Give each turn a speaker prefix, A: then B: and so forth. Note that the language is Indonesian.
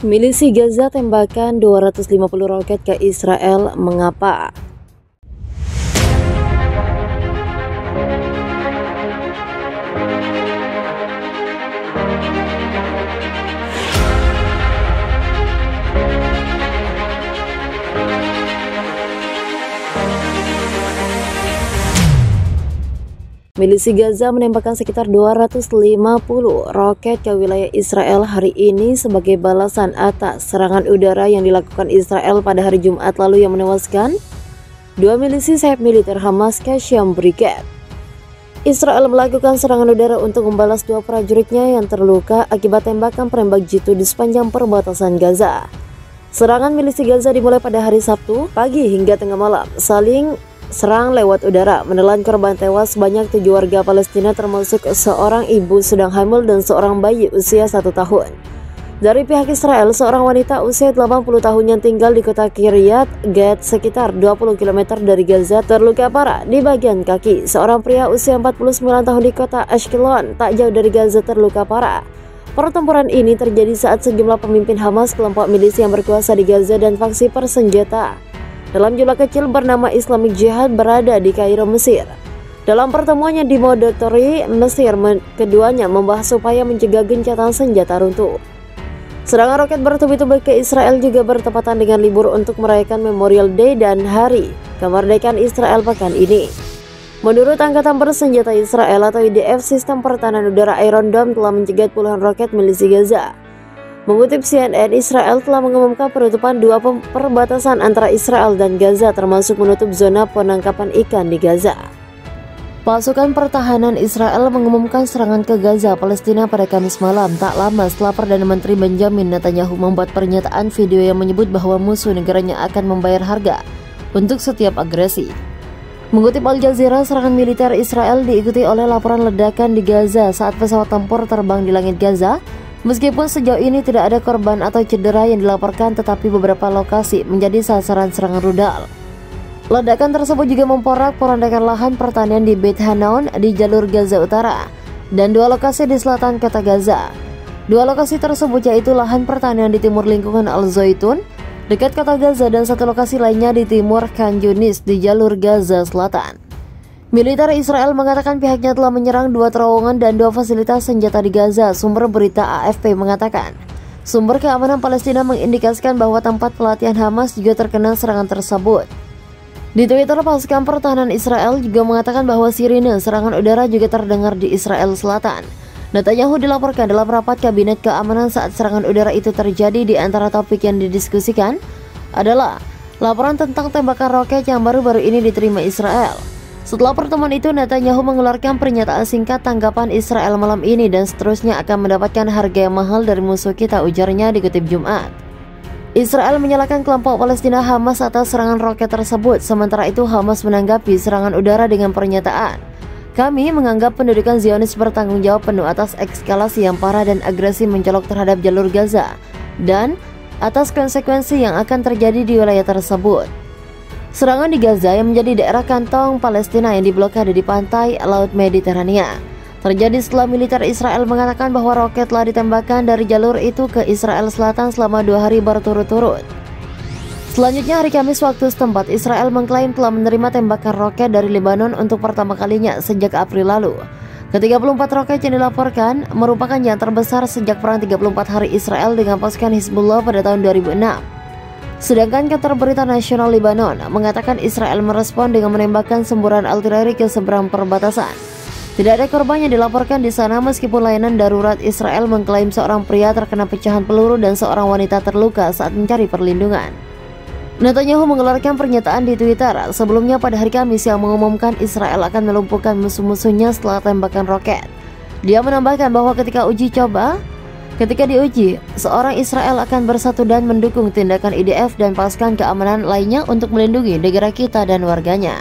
A: Milisi Gaza tembakan 250 roket ke Israel, mengapa? Milisi Gaza menembakkan sekitar 250 roket ke wilayah Israel hari ini sebagai balasan atas serangan udara yang dilakukan Israel pada hari Jumat lalu yang menewaskan dua milisi sayap militer Hamas Qassam Brigade. Israel melakukan serangan udara untuk membalas dua prajuritnya yang terluka akibat tembakan penembak jitu di sepanjang perbatasan Gaza. Serangan milisi Gaza dimulai pada hari Sabtu pagi hingga tengah malam, saling serang lewat udara, menelan korban tewas banyak 7 warga Palestina termasuk seorang ibu sedang hamil dan seorang bayi usia 1 tahun. Dari pihak Israel, seorang wanita usia 80 tahun yang tinggal di kota Kiryat Gat sekitar 20 km dari Gaza terluka parah di bagian kaki. Seorang pria usia 49 tahun di kota Ashkelon tak jauh dari Gaza terluka parah. Pertempuran ini terjadi saat sejumlah pemimpin Hamas, kelompok milisi yang berkuasa di Gaza dan faksi bersenjata dalam jumlah kecil bernama Islamic Jihad berada di Kairo, Mesir. Dalam pertemuannya di Mondotori, Mesir, keduanya membahas upaya mencegah gencatan senjata runtuh. Serangan roket bertubi-tubi ke Israel juga bertepatan dengan libur untuk merayakan Memorial Day dan Hari Kemerdekaan Israel pekan ini. Menurut Angkatan Bersenjata Israel atau IDF, sistem pertahanan udara Iron Dome telah mencegat puluhan roket milisi Gaza. Mengutip CNN, Israel telah mengumumkan penutupan dua perbatasan antara Israel dan Gaza, termasuk menutup zona penangkapan ikan di Gaza. Pasukan pertahanan Israel mengumumkan serangan ke Gaza, Palestina pada Kamis malam, tak lama setelah Perdana Menteri Benjamin Netanyahu membuat pernyataan video yang menyebut bahwa musuh negaranya akan membayar harga untuk setiap agresi. Mengutip Al Jazeera, serangan militer Israel diikuti oleh laporan ledakan di Gaza saat pesawat tempur terbang di langit Gaza. Meskipun sejauh ini tidak ada korban atau cedera yang dilaporkan, tetapi beberapa lokasi menjadi sasaran serangan rudal. Ledakan tersebut juga memporak-porandakan lahan pertanian di Beit Hanoun di jalur Gaza Utara dan dua lokasi di selatan kota Gaza. Dua lokasi tersebut yaitu lahan pertanian di timur lingkungan Al-Zaitun dekat kota Gaza dan satu lokasi lainnya di timur Khan Yunis di jalur Gaza Selatan. Militer Israel mengatakan pihaknya telah menyerang dua terowongan dan dua fasilitas senjata di Gaza. Sumber berita AFP mengatakan, sumber keamanan Palestina mengindikasikan bahwa tempat pelatihan Hamas juga terkena serangan tersebut. Di Twitter, pasukan pertahanan Israel juga mengatakan bahwa sirine serangan udara juga terdengar di Israel Selatan. Netanyahu dilaporkan dalam rapat kabinet keamanan saat serangan udara itu terjadi. Di antara topik yang didiskusikan adalah laporan tentang tembakan roket yang baru-baru ini diterima Israel. Setelah pertemuan itu, Netanyahu mengeluarkan pernyataan singkat tanggapan Israel malam ini dan seterusnya akan mendapatkan harga yang mahal dari musuh kita, ujarnya dikutip Jumat. Israel menyalahkan kelompok Palestina Hamas atas serangan roket tersebut. Sementara itu, Hamas menanggapi serangan udara dengan pernyataan, "Kami menganggap pendudukan Zionis bertanggung jawab penuh atas eskalasi yang parah dan agresi mencolok terhadap jalur Gaza dan atas konsekuensi yang akan terjadi di wilayah tersebut." Serangan di Gaza yang menjadi daerah kantong Palestina yang diblokade di pantai Laut Mediterania terjadi setelah militer Israel mengatakan bahwa roket telah ditembakkan dari jalur itu ke Israel Selatan selama 2 hari berturut-turut. Selanjutnya hari Kamis waktu setempat, Israel mengklaim telah menerima tembakan roket dari Lebanon untuk pertama kalinya sejak April lalu. Ke-34 roket yang dilaporkan merupakan yang terbesar sejak perang 34 hari Israel dengan pasukan Hizbullah pada tahun 2006. Sedangkan kantor berita nasional Lebanon mengatakan Israel merespon dengan menembakkan semburan artileri ke seberang perbatasan. Tidak ada korban yang dilaporkan di sana meskipun layanan darurat Israel mengklaim seorang pria terkena pecahan peluru dan seorang wanita terluka saat mencari perlindungan. Netanyahu mengeluarkan pernyataan di Twitter sebelumnya pada hari Kamis yang mengumumkan Israel akan melumpuhkan musuh-musuhnya setelah tembakan roket. Dia menambahkan bahwa Ketika diuji, seorang Israel akan bersatu dan mendukung tindakan IDF dan pasukan keamanan lainnya untuk melindungi negara kita dan warganya.